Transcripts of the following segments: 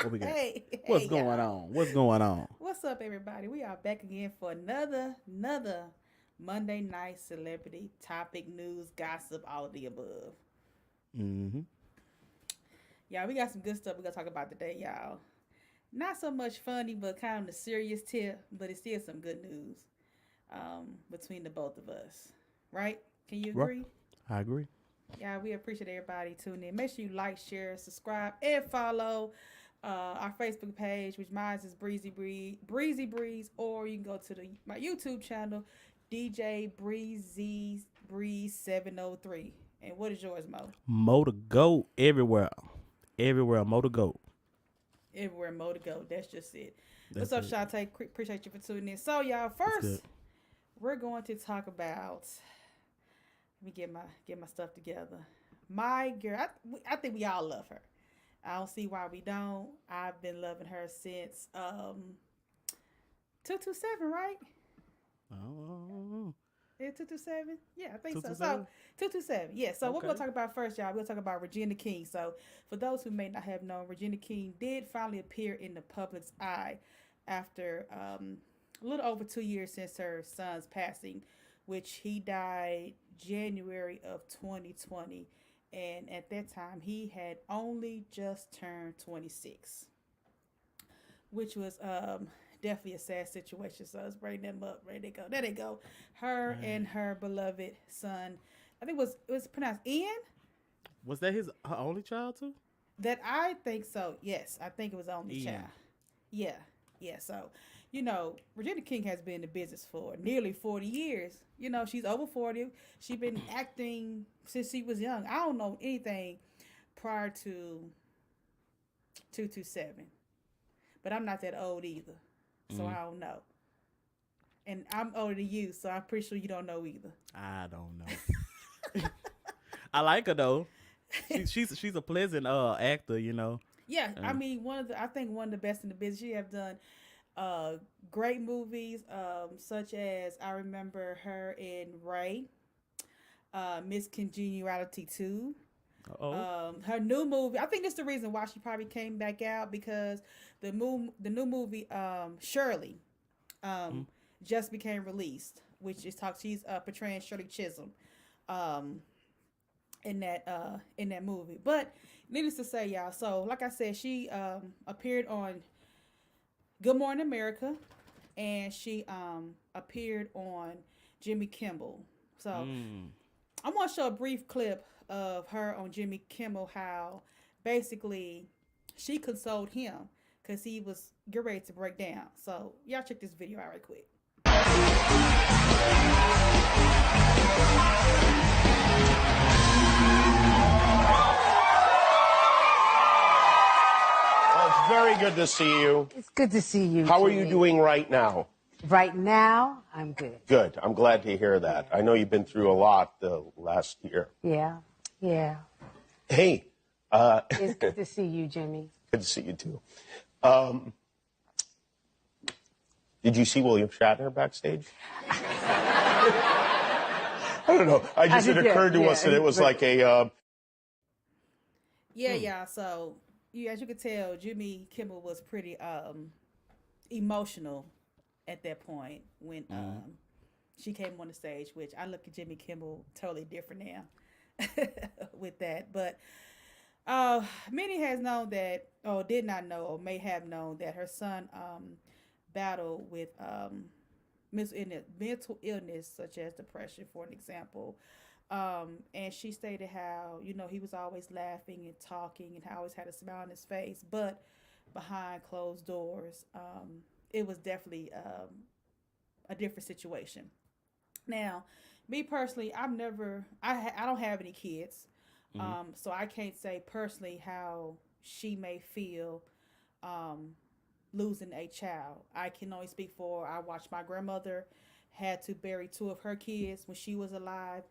What we got? What's Hey, going y'all. on? What's going on? What's up, everybody? We are back again for another Monday night celebrity topic, news, gossip, all of the above. Mm-hmm. Y'all, we got some good stuff we're gonna talk about today, y'all. Not so much funny, but kind of the serious tip, but it's still some good news between the both of us, right? Can you Right. agree? I agree. Yeah, we appreciate everybody tuning in. Make sure you like, share, subscribe, and follow our Facebook page, which mine is Breezy Breeze, or you can go to my YouTube channel, DJ Breeze 703. And what is yours, Mo? Mo to go everywhere. Everywhere. Mo to go. Everywhere Mo to go. That's just it. What's That's up, it. Shantae? Appreciate you for tuning in. So, y'all, That's good. first we're going to talk about. Let me get my stuff together. My girl, I think we all love her. I don't see why we don't. I've been loving her since 227, right? Oh, Yeah, 227. Yeah, I think two so. to So seven. 227. Yeah. So what we're gonna Okay. talk about first, y'all? We'll talk about Regina King. So for those who may not have known, Regina King did finally appear in the public's eye after a little over 2 years since her son's passing, which he died January of 2020, and at that time he had only just turned 26, which was definitely a sad situation. So let's bring them up. Ready to go. There they go. Her and Dang. her beloved son. I think it was pronounced Ian. Was that his her only child too? That I think so. Yes, I think it was only child. Ian. Yeah, yeah. So, Regina King has been in the business for nearly 40 years. She's over 40. She's been acting since she was young. I don't know anything prior to 227, but I'm not that old either, so Mm, I don't know. And I'm older than you, so I'm pretty sure you don't know either. I don't know. I like her though. She's a pleasant actor, you know. Yeah, I Uh, mean, I think one of the best in the business. She have done uh great movies, such as I remember her in Ray, Miss Congeniality 2. oh. Her new movie, I think that's the reason why she probably came back out, because the new movie, Shirley, Mm, um just became released, which is talk she's portraying Shirley Chisholm um in that movie. But needless to say, y'all, so like I said, she appeared on Good Morning America, and she appeared on Jimmy Kimmel. So mm. I want to show a brief clip of her on Jimmy Kimmel, how basically she consoled him because he was getting ready to break down. So y'all check this video out right quick. Well, it's very good to see you. It's good to see you. How are you Jimmy. doing right now? Right now, I'm good. Good. I'm glad to hear that. I know you've been through a lot the last year. Yeah, yeah. Hey, It's good to see you, Jimmy. good to see you too. Um, did you see William Shatner backstage? I don't know. It occurred to us that it was like a. Yeah, yeah. So as you can tell, Jimmy Kimmel was pretty emotional at that point when Mm. she came on the stage. Which I look at Jimmy Kimmel totally different now with that. But many has known that, or did not know, or may have known that her son battled with mental illness such as depression, for an example. And she stated how, he was always laughing and talking and how he always had a smile on his face, but behind closed doors, it was definitely a different situation. Now, me personally, I don't have any kids, Mm. so I can't say personally how she may feel um, losing a child. I can only speak for, I watched my grandmother had to bury two of her kids when she was alive,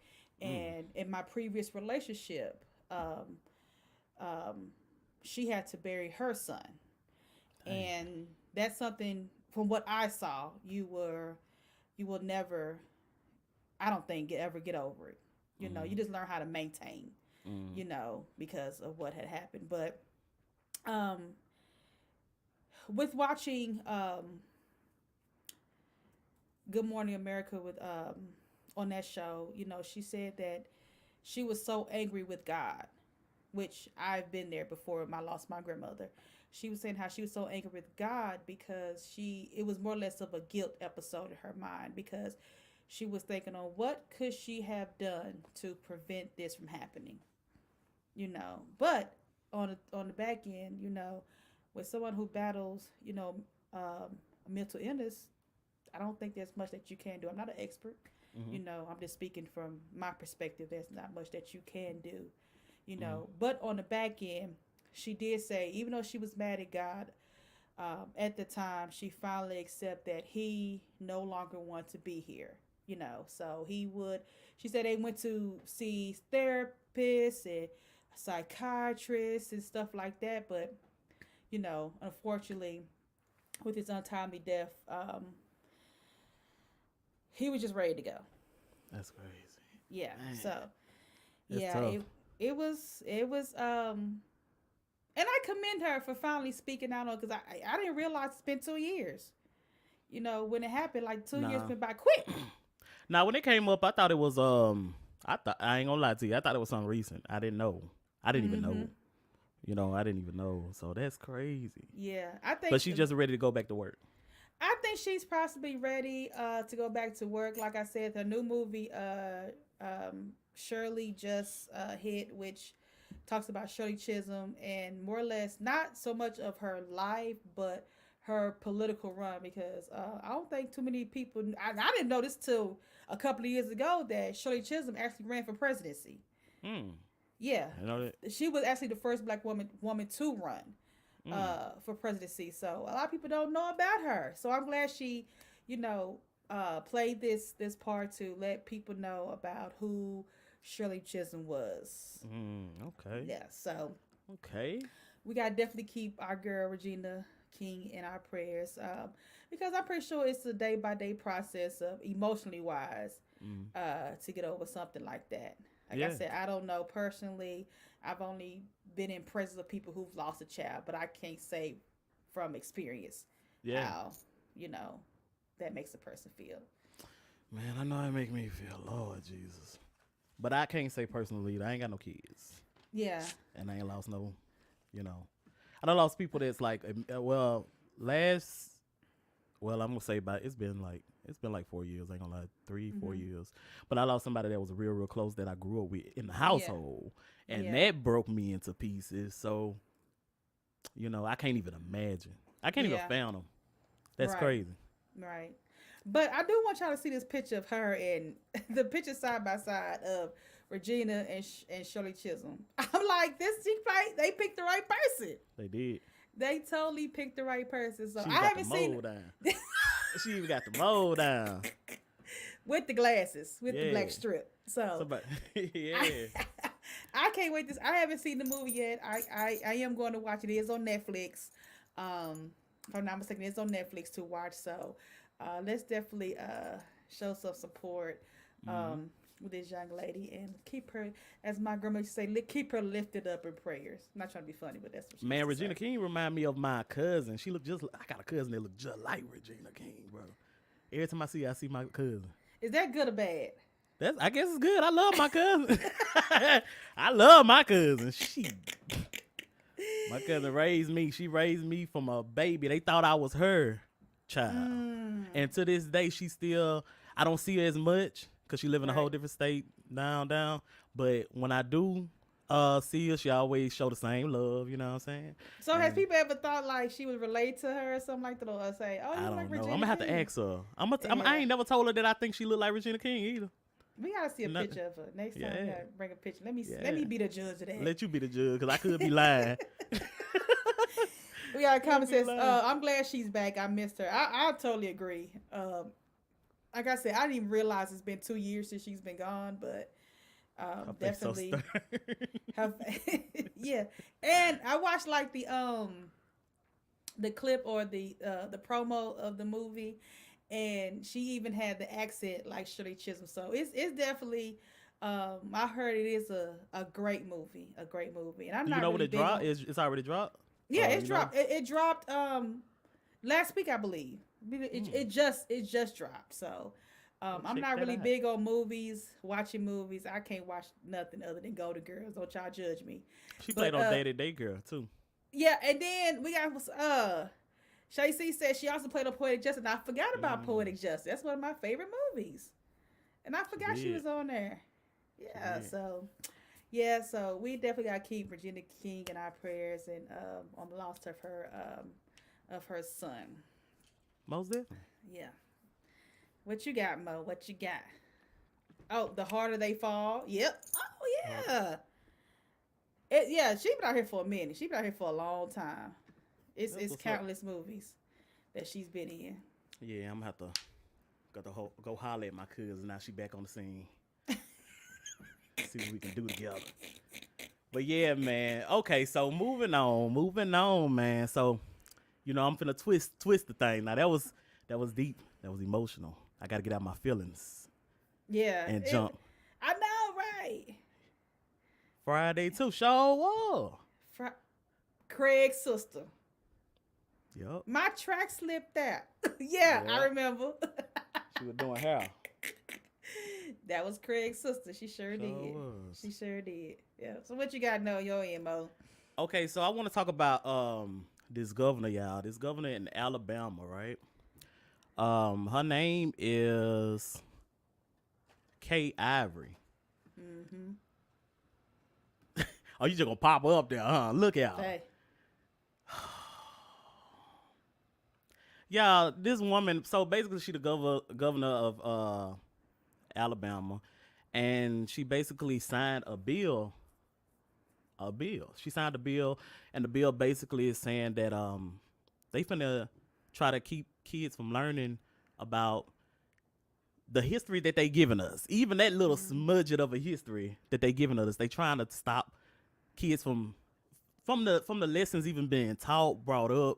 Mm. and in my previous relationship, um, um, she had to bury her son, Dang. and that's something from what I saw you will never, I don't think, ever get over it. You Mm. just learn how to maintain, Mm. because of what had happened. But um with watching Good Morning America with on that show, she said that she was so angry with God, which I've been there before when I lost my grandmother. She was saying how she was so angry with God because it was more or less of a guilt episode in her mind because she was thinking on what could she have done to prevent this from happening, But on the back end, with someone who battles, mental illness, I don't think there's much that you can do. I'm not an expert. I'm just speaking from my perspective. There's not much that you can do, But on the back end, she did say, even though she was mad at God, at the time, she finally accepted that he no longer wanted to be here, So she said they went to see therapists and psychiatrists and stuff like that. But, unfortunately, with his untimely death, he was just ready to go. That's crazy. Yeah. Man. So, That's yeah, tough. it was, and I commend her for finally speaking out on because I didn't realize it's been 2 years. When it happened, like 2 years went by quick. Now, when it came up, I thought it was I ain't gonna lie to you. I thought it was something recent. I didn't know. I didn't even know. I didn't even know. So that's crazy. Yeah, I think. But she's just ready to go back to work. I think she's possibly ready to go back to work. Like I said, the new movie Shirley just hit, which talks about Shirley Chisholm and more or less not so much of her life, but her political run. Because I don't think too many people. I didn't know this till a couple of years ago that Shirley Chisholm actually ran for presidency. Yeah, I know that. She was actually the first black woman to run for presidency. So a lot of people don't know about her. So I'm glad she, played this part to let people know about who Shirley Chisholm was. Okay. Yeah. So. Okay. We gotta definitely keep our girl Regina King in our prayers, because I'm pretty sure it's a day by day process of emotionally wise to get over something like that. Like I said, I don't know personally. I've only been in presence of people who've lost a child, but I can't say from experience how, that makes a person feel. Man, I know it make me feel, Lord Jesus. But I can't say personally, I ain't got no kids. Yeah. And I ain't lost no, I done lost people that's like, I'm going to say it's been like 4 years. I ain't gonna lie, 3-4 years. But I lost somebody that was real, real close that I grew up with in the household. Yeah. And that broke me into pieces. So, I can't even imagine. I can't even fathom. That's crazy. Right. But I do want y'all to see this picture of her and the picture side by side of Regina and Shirley Chisholm. I'm like, they picked the right person. They did. They totally picked the right person. So she I haven't seen the down. She even got the mold down. With the glasses, with the black strip. So I can't wait I haven't seen the movie yet. I am going to watch it. It is on Netflix. If I'm not mistaken, it's on Netflix to watch. So let's definitely show some support with this young lady and keep her, as my grandma used to say, keep her lifted up in prayers. I'm not trying to be funny, but that's what she used to Regina say. King remind me of my cousin. She look I got a cousin that look just like Regina King, bro. Every time I see my cousin. Is that good or bad? I guess it's good. I love my cousin. I love my cousin. My cousin raised me. She raised me from a baby. They thought I was her child. And to this day, I don't see her as much because she live in a whole different state down. But when I do see her, she always show the same love. You know what I'm saying? So has people ever thought like she would relate to her or something like that, or say, "Oh, you I don't like know. Regina I'm gonna have King?" to ask her. I ain't never told her that I think she look like Regina King either. We gotta see a picture of her next time. We gotta bring a picture. Let me be the judge of that. Let you be the judge because I could be lying. We got a comment says, I'm glad she's back. I missed her. I totally agree. Like I said, I didn't even realize it's been 2 years since she's been gone, but definitely so yeah. And I watched like the clip or the promo of the movie, and she even had the accent like Shirley Chisholm. So it's definitely I heard it is a great movie, and I'm Do not you know really when it dropped? It's already dropped. Yeah, it's dropped. It dropped last week, I believe. It just dropped. So I'm check not that really out. big on movies, watching movies. I can't watch nothing other than Golden Girls. Don't y'all judge me. She played But on Day to Day Girl too. yeah, and then we got Shay C said she also played on Poetic Justice. And I forgot about Poetic Justice. That's one of my favorite movies. And I forgot she was on there. Yeah, so we definitely gotta keep Regina King in our prayers and on the loss of her son. Most definitely. Yeah. What you got, Mo? What you got? Oh, the harder they fall. Yep. Oh yeah. Yeah, she been out here for a minute. She been out here for a long time. It's countless movies that she's been in. Yeah, I'm gonna have to go holler at my cousin. Now she back on the scene. See what we can do together. But yeah, man. Okay, so moving on, man. So, I'm finna twist the thing. Now that was deep. That was emotional. I gotta get out my feelings. Yeah. And jump. I know, right? Friday too. Show up. Craig's sister. Yup. My track slipped out. Yeah, I remember. She was doing hair. That was Craig's sister. She sure did. Was. She sure did. Yeah. So what you got to know your MO? Okay, so I want to talk about this governor, y'all. This governor in Alabama, right? Her name is Kay Ivory. Mm-hmm. Oh, you just gonna pop her up there, huh? Look out. Hey. Yeah, this woman, so basically she the governor of Alabama, and she basically signed a bill. She signed a bill, and the bill basically is saying that they finna try to keep kids from learning about the history that they giving us. Even that little smudget of a history that they giving us, they trying to stop kids from the lessons even being taught, brought up.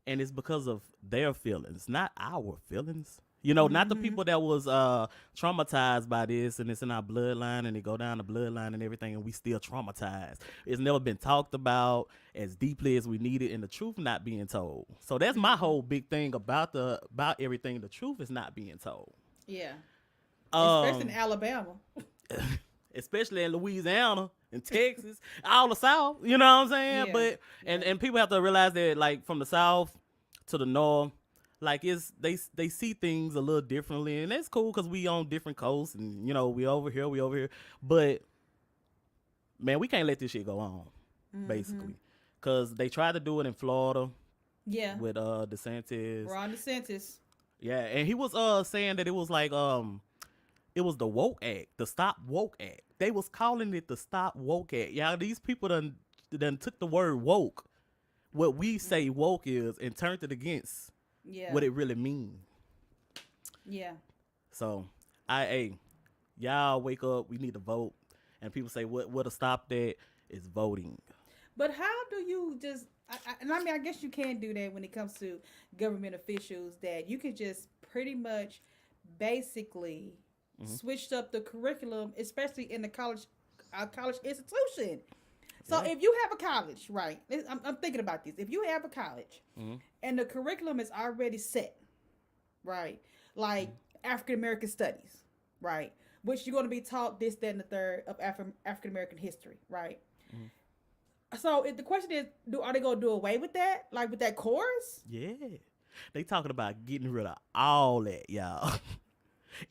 And it's because of their feelings, not our feelings. Not the people that was traumatized by this, and it's in our bloodline, and it go down the bloodline and everything, and we still traumatized. It's never been talked about as deeply as we need it, and the truth not being told. So that's my whole big thing about everything. The truth is not being told. Yeah. Especially in Alabama. Especially in Louisiana and Texas, all the South, you know what I'm saying? Yeah. But and people have to realize that, like, from the South to the North, like, they see things a little differently, and that's cool because we on different coasts, and we over here. But man, we can't let this shit go on, basically, because they tried to do it in Florida. Yeah. With DeSantis. Ron DeSantis. Yeah, and he was saying that it was like it was the woke act, the Stop Woke Act. They was calling it the Stop Woke Act. Y'all, these people done took the word woke, what we say woke is, and turned it against what it really means. Yeah. So, y'all wake up. We need to vote. And people say, what'll stop that is voting. But how do you just... I guess you can do that when it comes to government officials, that you can just pretty much basically... switched up the curriculum, especially in the college institution. So if you have a college, right? I'm thinking about this. If you have a college and the curriculum is already set, right? Like African American studies, right? Which you're going to be taught this, that, and the third of African American history, right? So if the question is, are they going to do away with that? Like with that course? Yeah. They talking about getting rid of all that, y'all.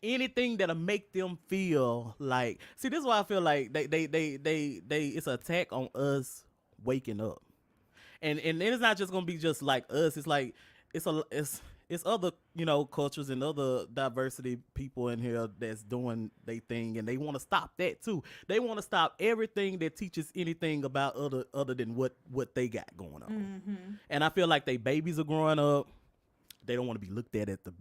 Anything that'll make them feel like, see, this is why I feel like they it's an attack on us waking up, and it's not just gonna be just like us. It's like it's other cultures and other diversity people in here that's doing their thing, and they want to stop that too. They want to stop everything that teaches anything about other than what they got going on. And I feel like they babies are growing up. They don't want to be looked at as the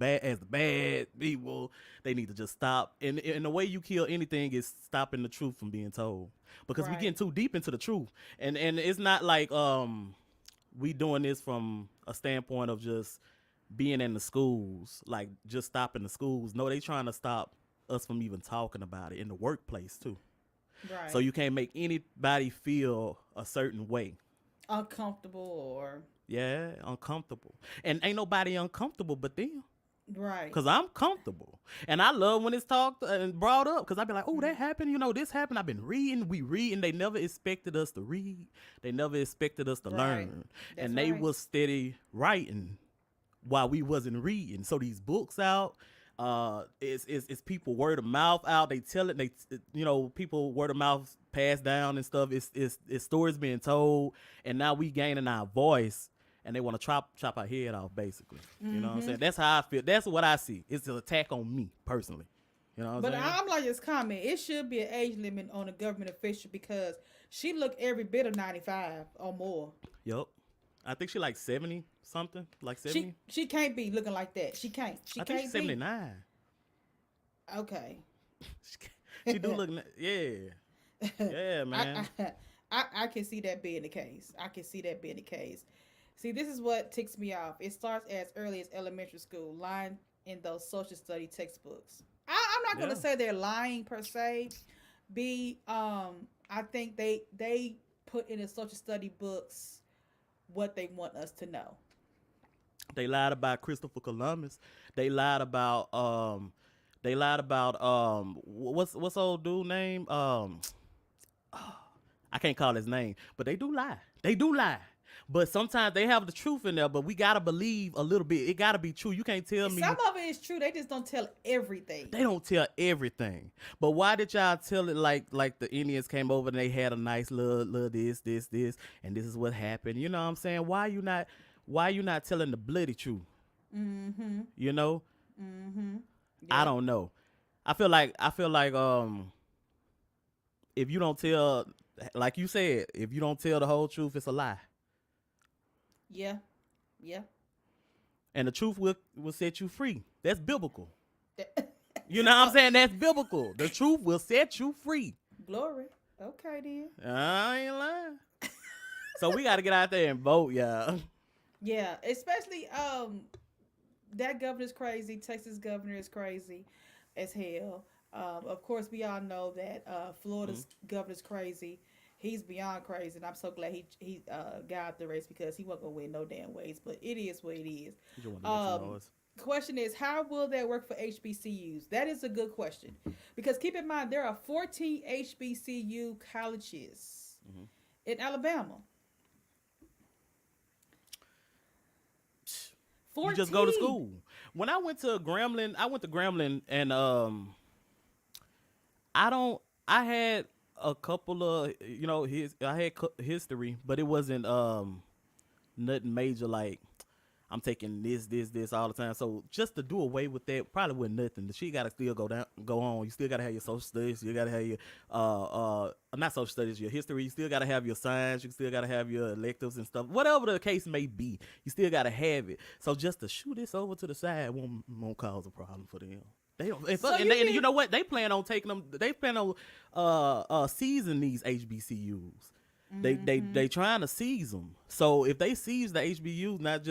bad people. They need to just stop. And the way you kill anything is stopping the truth from being told. Because we getting too deep into the truth. And it's not like we doing this from a standpoint of just being in the schools, like just stopping the schools. No, they trying to stop us from even talking about it in the workplace too. Right. So you can't make anybody feel a certain way. Uncomfortable or... Yeah, uncomfortable. And ain't nobody uncomfortable but them. Right. Because I'm comfortable. And I love when it's talked and brought up. Because I be like, oh, that happened. You know, this happened. I've been reading. We read. And they never expected us to read. They never expected us to learn. That's and they right. was steady writing while we wasn't reading. So these books out. It's people word of mouth out. They tell it. People word of mouth passed down and stuff. It's stories being told. And now we gaining our voice. And they want to chop our head off, basically. You know what I'm saying? That's how I feel. That's what I see. It's an attack on me, personally. You know what I'm saying? I'm like this comment. It should be an age limit on a government official because she looked every bit of 95 or more. Yup. I think she like 70 something. Like 70. She can't be looking like that. She can't. I think she's 79. Okay. She do look. Yeah. Yeah, man. I can see that being the case. See, this is what ticks me off. It starts as early as elementary school, lying in those social study textbooks. I'm not going to say they're lying per se. I think they put in the social study books what they want us to know. They lied about Christopher Columbus. They lied about what's old dude name? I can't call his name, but they do lie. But sometimes they have the truth in there, but we gotta believe a little bit. It gotta be true. You can't tell me. Some of it is true. They just don't tell everything. They don't tell everything. But why did y'all tell it like the Indians came over and they had a nice little this, and this is what happened? You know what I'm saying? Why you not telling the bloody truth? Mm-hmm. You know? Mm-hmm. Yeah. I don't know. I feel like if you don't tell, like you said, if you don't tell the whole truth, it's a lie. Yeah. Yeah. And the truth will set you free. That's biblical. You know what I'm saying? That's biblical. The truth will set you free. Glory. Okay, then. I ain't lying. So we got to get out there and vote, y'all. Yeah, especially that governor's crazy. Texas governor is crazy as hell. Of course, we all know that Florida's governor's crazy. He's beyond crazy, and I'm so glad he got out the race because he wasn't gonna win no damn ways. But it is what it is. Question is, how will that work for HBCUs? That is a good question because keep in mind there are 14 HBCU colleges in Alabama. 14. You just go to school. When I went to Grambling, and I had a couple of, I had history, but it wasn't nothing major like I'm taking this all the time. So just to do away with that probably wasn't nothing. The shit gotta still go on. You still gotta have your social studies. You gotta have your not social studies, your history. You still gotta have your science. You still gotta have your electives and stuff. Whatever the case may be, you still gotta have it. So just to shoot this over to the side won't cause a problem for them. They don't. And you know what? They plan on taking them. They plan on seizing these HBCUs. They trying to seize them. So if they seize the HBCUs, not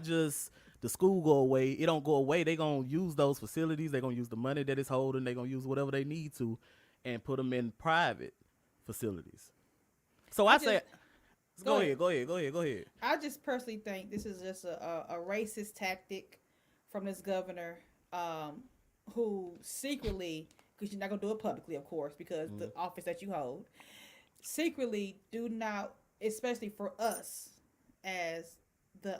just the school go away, it don't go away. They gonna use those facilities. They gonna use the money that it's holding. They gonna use whatever they need to, and put them in private facilities. So go ahead. I just personally think this is just a racist tactic from this governor, who secretly, because you're not gonna do it publicly, of course, because the office that you hold, secretly do not, especially for us as the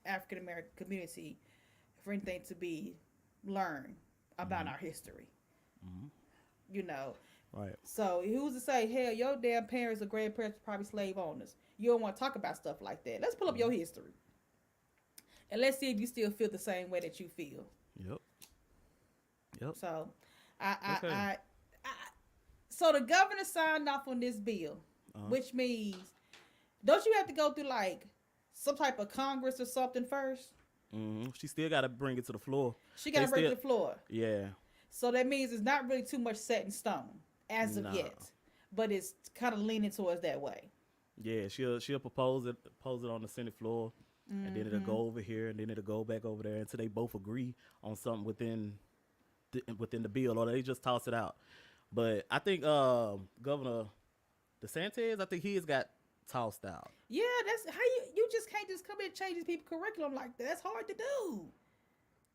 African American community, for anything to be learned about our history. You know. Right. So who's to say, hell, your damn parents or grandparents were probably slave owners. You don't want to talk about stuff like that. Let's pull up your history. And let's see if you still feel the same way that you feel. Yep. So so the governor signed off on this bill, which means, don't you have to go through like some type of Congress or something first? She still got to bring it to the floor. She got to bring it to the floor. Yeah. So that means it's not really too much set in stone as of yet, but it's kind of leaning towards that way. Yeah, she'll propose it on the Senate floor, and then it'll go over here, and then it'll go back over there until they both agree on something within the bill, or they just toss it out. But I think Governor DeSantis, I think he has got tossed out. Yeah, that's how you just can't just come in and change these people's curriculum like that. That's hard to do.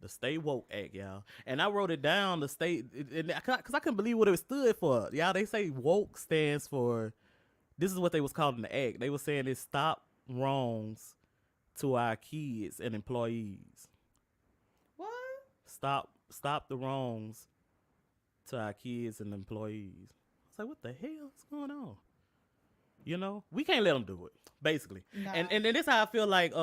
The Stay Woke Act, y'all. And I wrote it down, the state, because I couldn't believe what it stood for. Y'all, they say woke stands for, this is what they was calling the act. They were saying it stop wrongs to our kids and employees. What? Stop the wrongs to our kids and employees. I was like, what the hell is going on? You know, we can't let them do it, basically. Nah. And then this how I feel like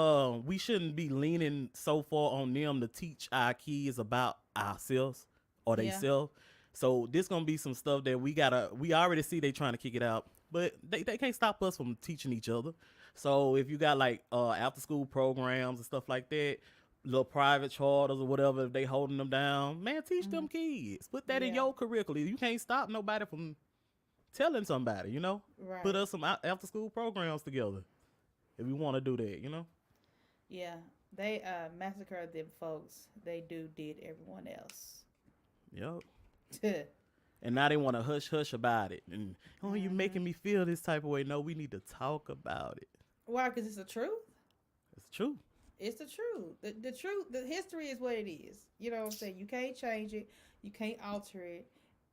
we shouldn't be leaning so far on them to teach our kids about ourselves or they self. So this gonna be some stuff that we already see they trying to kick it out, but they can't stop us from teaching each other. So if you got like after school programs and stuff like that, little private charters or whatever, if they holding them down, man, teach them kids. Put that in your curriculum. You can't stop nobody from telling somebody, you know. Right. Put us some after school programs together if we want to do that, you know. Yeah, they massacred them folks. They did everyone else. Yep. And now they want to hush about it. And you making me feel this type of way. No, we need to talk about it. Why? Because it's the truth. It's true. It's the truth. The truth. The history is what it is. You know what I'm saying? You can't change it. You can't alter it.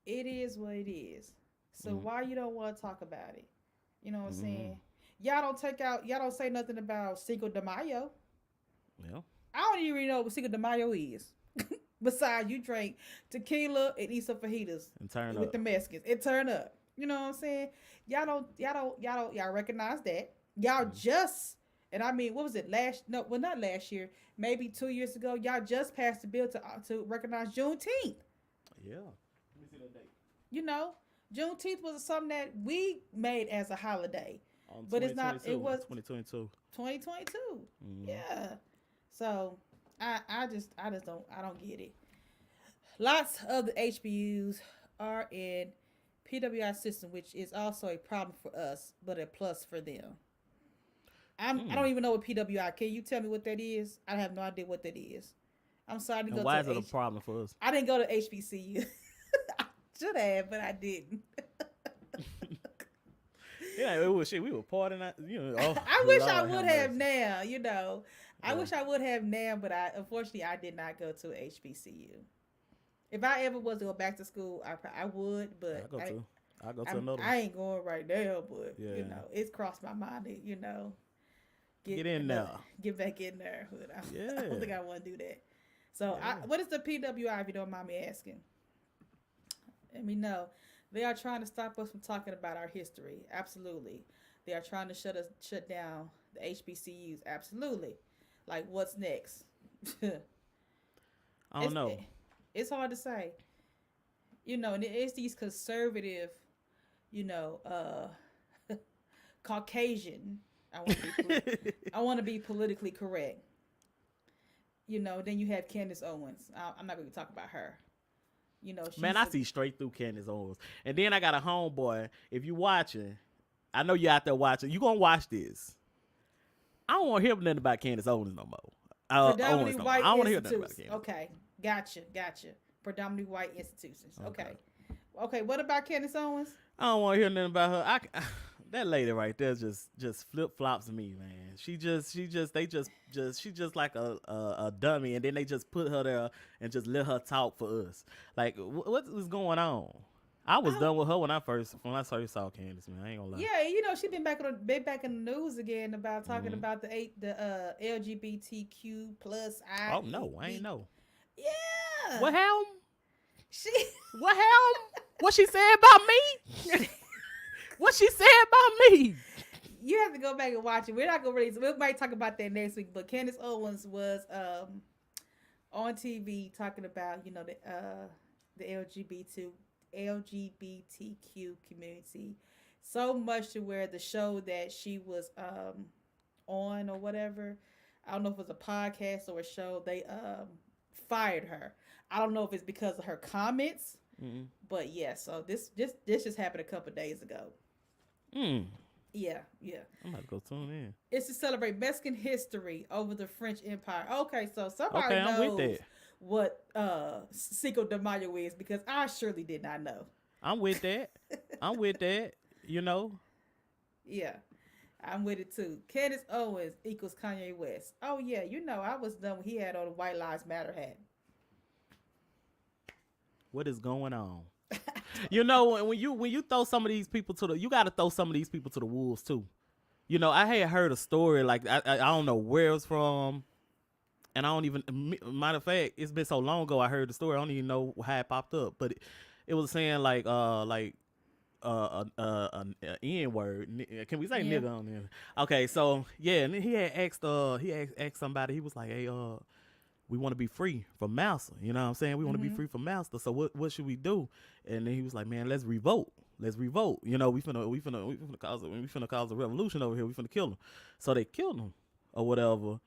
It is what it is. So why you don't want to talk about it? You know what I'm saying? Y'all don't say nothing about Cinco de Mayo. Yeah. I don't even know what Cinco de Mayo is. Besides, you drink tequila and eat some fajitas and turn with up the Mexicans. It turn up. You know what I'm saying? Y'all recognize that. Y'all just, and I mean, what was it not last year, maybe 2 years ago, y'all just passed a bill to recognize Juneteenth. Yeah. Let me see that date. You know, Juneteenth was something that we made as a holiday. But it's not, it was 2022. 2022. Yeah. So I don't get it. Lots of the HBUs are in PWI system, which is also a problem for us, but a plus for them. I don't even know what PWI. Can you tell me what that is? I have no idea what that is. I'm sorry. And why is it a problem for us? I didn't go to HBCU. I should have, but I didn't. Yeah, it was shit. We were partying, you know. Oh, I wish I would have now, you know. I wish I would have now, but unfortunately I did not go to HBCU. If I ever was to go back to school, I would, but I'll go to another one. I ain't going right now, but you know, it's crossed my mind to, you know, get in there. Get back in there. I don't think I want to do that. So what is the PWI, if you don't mind me asking? Let me know. They are trying to stop us from talking about our history. Absolutely. They are trying to shut down the HBCUs. Absolutely. Like, what's next? I don't know. It's hard to say. You know, and it's these conservative, you know, Caucasian. I want to be politically correct. You know, then you have Candace Owens. I'm not going to talk about her. You know, man, I see straight through Candace Owens. And then I got a homeboy. If you watching, I know you out there watching. You gonna watch this. I don't want to hear nothing about Candace Owens no more. Predominantly white I don't want to hear nothing about institutions. Candace. Okay, gotcha. Predominantly white institutions. Okay. What about Candace Owens? I don't want to hear nothing about her. That lady right there just flip flops me, man. She's just like a dummy, and then they just put her there and just let her talk for us. Like, what was going on? I was done with her when I first saw Candace, man. I ain't gonna lie. Yeah, you know, she been back in the news again about talking about the LGBTQ plus. Oh no, I ain't know. Yeah. What happened? What happened? What she said about me? What she said about me? You have to go back and watch it. We're not gonna release it. We might talk about that next week. But Candace Owens was on TV talking about, you know, the LGBTQ community, so much to where the show that she was on or whatever, I don't know if it was a podcast or a show, they fired her. I don't know if it's because of her comments, but yeah. So this just happened a couple of days ago. Yeah. I'm about to go tune in. It's to celebrate Mexican history over the French Empire. Okay, so somebody I'm knows with that. What Cinco de Mayo is, because I surely did not know. I'm with that. You know. Yeah. I'm with it too. Candace Owens equals Kanye West. Oh yeah, I was done when he had on the White Lives Matter hat. What is going on? When you throw some of these people you got to throw some of these people to the wolves too. I had heard a story like I don't know where it's from, and I don't even. Matter of fact, it's been so long ago I heard the story. I don't even know how it popped up, but it was saying like an N word. Can we say nigga on there? Okay, so yeah, and then he had asked somebody. He was like, hey, we want to be free from master. You know what I'm saying? We want to be free from master. So what should we do? And then he was like, man, let's revolt. Let's revolt. We finna cause a revolution over here. We finna kill him. So they killed him or whatever.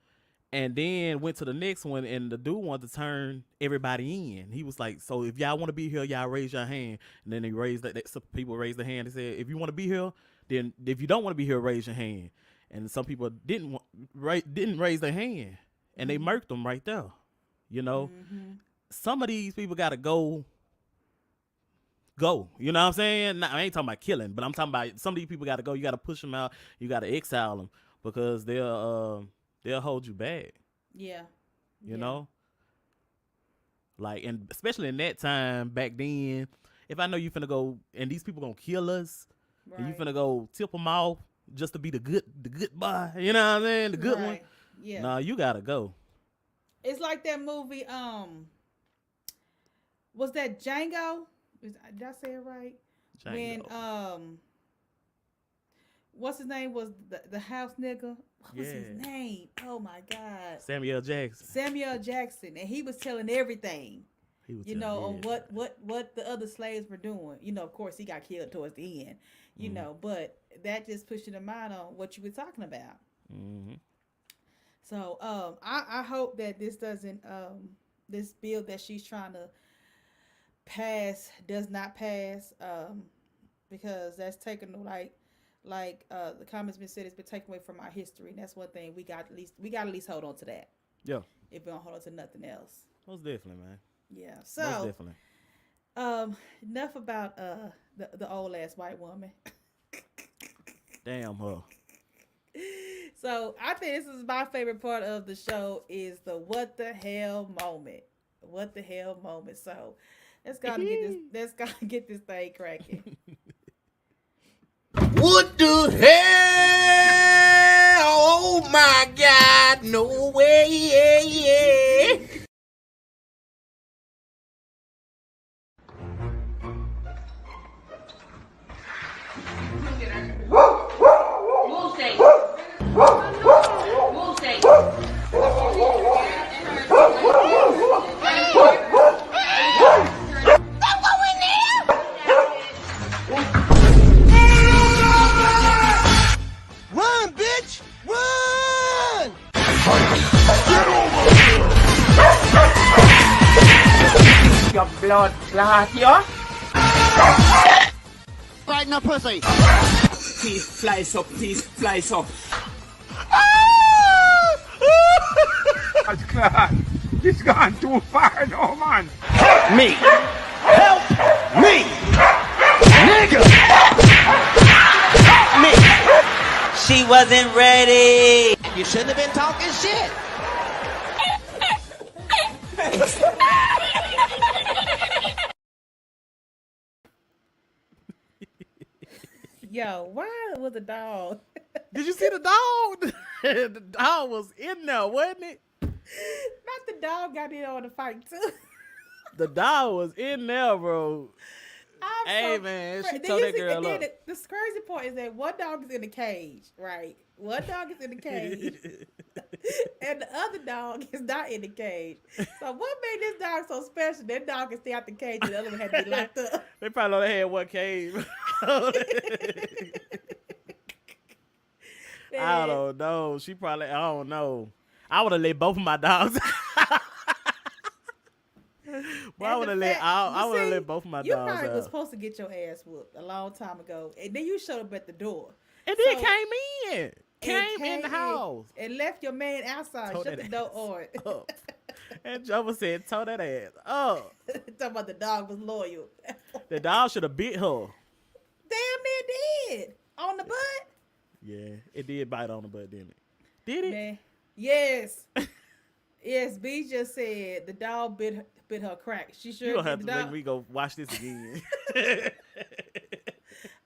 And then went to the next one, and the dude wanted to turn everybody in. He was like, so if y'all want to be here, y'all raise your hand. And then he raised some people raised their hand and said, if you want to be here, then if you don't want to be here, raise your hand. And some people didn't raise their hand. And they murked them right there. Some of these people got to go. You know what I'm saying? Now, I ain't talking about killing, but I'm talking about some of these people got to go. You got to push them out. You got to exile them because they'll hold you back. Yeah. You know? Like, and especially in that time back then, if I know you finna go and these people gonna kill us, right, and you finna go tip them off just to be the good boy, you know what I'm saying? The good one. Yeah. Nah, you gotta go. It's like that movie, was that Django? Did I say it right? Django. When what's his name was the house nigga? What was his name? Oh my God. Samuel Jackson. And he was telling everything. On what the other slaves were doing. Of course he got killed towards the end. But that just pushed you to mind on what you were talking about. Mm-hmm. So I hope that this doesn't this bill that she's trying to pass does not pass, because that's taken like the comments been said, it's been taken away from our history, and that's one thing we got at least hold on to that. Yeah. If we don't hold on to nothing else. Most definitely, man. Yeah. So most definitely. Enough about the old ass white woman. Damn her. So I think this is my favorite part of the show is the what the hell moment. What the hell moment. So let's go get this thing cracking. What the hell? Oh my God, no way. Run, bitch! Run! Your blood clot, yeah? Right now, pussy. Teeth flies up, teeth flies up. That's class. This gone too far now, man. Help me! Help me! Nigga! Help me! She wasn't ready. You shouldn't have been talking shit. Yo, why was the dog? Did you see the dog? The dog was in there, wasn't it? Not the dog got in on the fight too. The dog was in there, bro. Man, she told that girl up. The crazy part is that one dog is in the cage, right? One dog is in the cage, and the other dog is not in the cage. So what made this dog so special? That dog can stay out the cage, and the other one had to be locked up. They probably only had one cage. I don't know. I don't know. I would have let both of my dogs. But I would have let both of my dogs. You probably was supposed to get your ass whooped a long time ago, and then you showed up at the door. And then came in the house and left your man outside. Shut the door on. And Jova said, "Told that ass up." Talking about the dog was loyal. The dog should have bit her. Damn near did on the butt. Yeah, it did bite on the butt, didn't it? Did it? Man, yes. Yes, B just said the dog bit her crack. She sure You gonna did. have The to make dog. me go watch this again.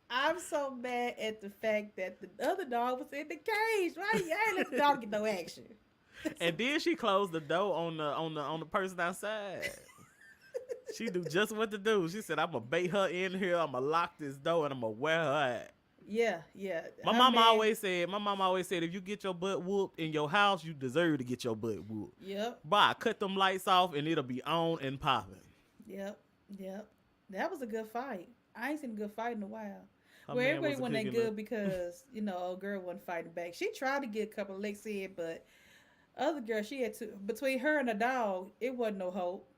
I'm so mad at the fact that the other dog was in the cage. Right? I ain't let the dog get no action. And then she closed the door on the person outside. She knew just what to do. She said, "I'm gonna bait her in here. I'm gonna lock this door and I'm gonna wear her out." Yeah, yeah. My mama always said, if you get your butt whooped in your house, you deserve to get your butt whooped. Yep, Bye, cut them lights off and it'll be on and popping. yep. That was a good fight. I ain't seen a good fight in a while. Her Well, man everybody wasn't wasn't that picking good up. because, old girl wasn't fighting back. She tried to get a couple of licks in, but other girl, she had to, between her and the dog, it wasn't no hope.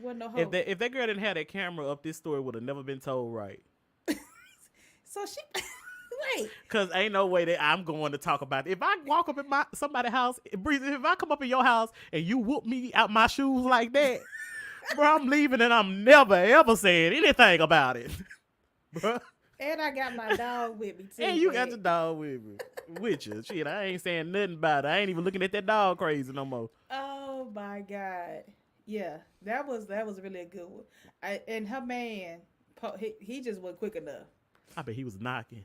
Wasn't no hope. If that girl didn't have that camera up, this story would have never been told right. So she, wait. Cause ain't no way that I'm going to talk about it. If I walk up in somebody's house, Breezy, if I come up in your house and you whoop me out my shoes like that, bro, I'm leaving and I'm never ever saying anything about it, bro. And I got my dog with me, too. And you man. got the dog with you. Shit, I ain't saying nothing about it. I ain't even looking at that dog crazy no more. Oh, my God. Yeah, that was really a good one. And her man, he just wasn't quick enough. I bet he was knocking.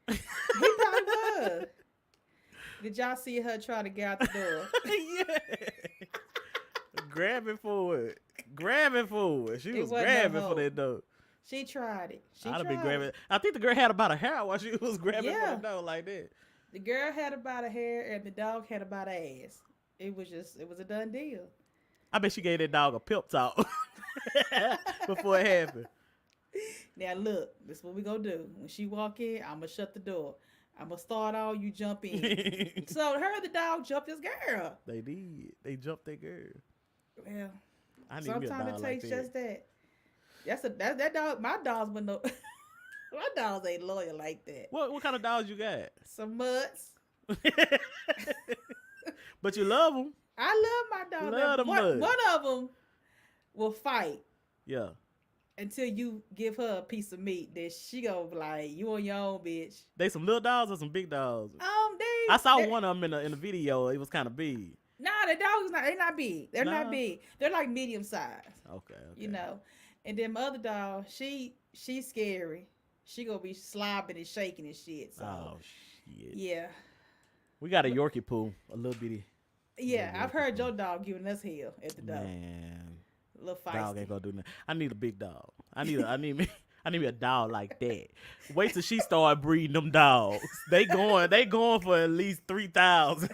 He probably was. Did y'all see her try to get out the door? Yeah. Grabbing for it. She It was wasn't grabbing no for hoe. that dog. She tried it. I'd have been grabbing. I think the girl had about a hair while she was grabbing Yeah. for the dog like that. The girl had about a hair and the dog had about an ass. It was a done deal. I bet she gave that dog a pep talk before it happened. Now look, this is what we gonna do. When she walk in, I'm gonna shut the door. I'm gonna start all, you jump in. So her and the dog jumped this girl. They did. They jumped that girl. Well, I need me a sometimes dog it like takes that. just that. That dog. My dogs with no. My dogs ain't loyal like that. What kind of dogs you got? Some mutts. But you love them. I love my dog. Love them one mutts. of them will fight Yeah. until you give her a piece of meat. Then she gonna be like, "You on your own, bitch." They some little dogs or some big dogs? They. I saw one of them in the video. It was kind of big. Nah, the dogs they're not big. They're Nah. not big. They're like medium size. Okay. And then my other dog, she's scary. She gonna be slobbing and shaking and shit. So Oh shit. yeah. We got a Yorkie poo, a little bitty. Yeah, I've heard your dog giving us hell at the door. Man, A little dog feisty. ain't gonna do nothing. I need a big dog. I need me a dog like that. Wait till she start breeding them dogs. They going for at least 3,000.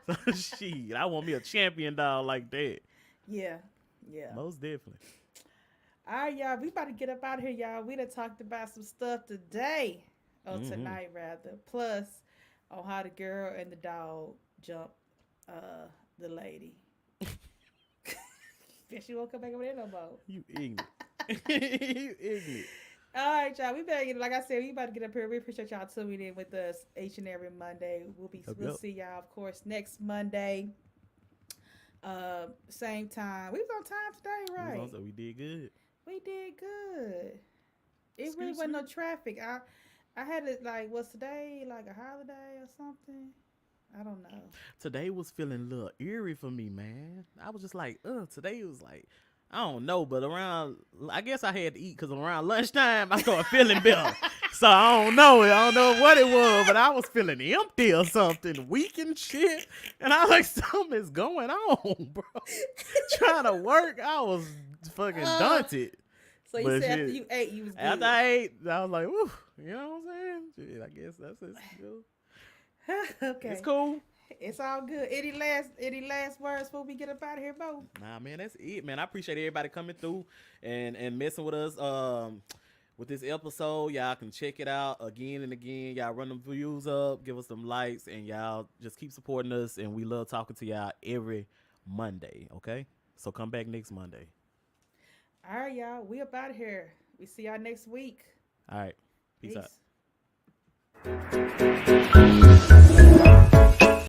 So shit, I want me a champion dog like that. Yeah. Most definitely. All right, y'all. We about to get up out of here, y'all. We done talked about some stuff today. Tonight, rather. Plus, on how the girl and the dog jumped the lady. Guess she won't come back over there no more. You ignorant. You ignorant. All right, y'all. We better get, like I said, we about to get up here. We appreciate y'all tuning in with us each and every Monday. We'll see y'all, of course, next Monday. Same time. We was on time today, right? We did good. We did good. It really Excuse wasn't me? no traffic. I had it like, was today like a holiday or something? I don't know. Today was feeling a little eerie for me, man. I was just like, today was like, I don't know, but I guess I had to eat because around lunchtime I started feeling better. So I don't know what it was, but I was feeling empty or something, weak and shit. And I was like, something's going on, bro. Trying to work, I was fucking daunted. So you But said after shit, you ate, you was good. After I ate, I was like, woo, you know what I'm saying? Shit, I guess that's it. Okay. It's cool. It's all good. Any last words before we get up out of here, Bo? Nah, man, that's it, man. I appreciate everybody coming through and messing with us with this episode. Y'all can check it out again and again. Y'all run them views up, give us some likes, and y'all just keep supporting us. And we love talking to y'all every Monday, okay? So come back next Monday. All right, y'all. We up out of here. We see y'all next week. All right. Peace out.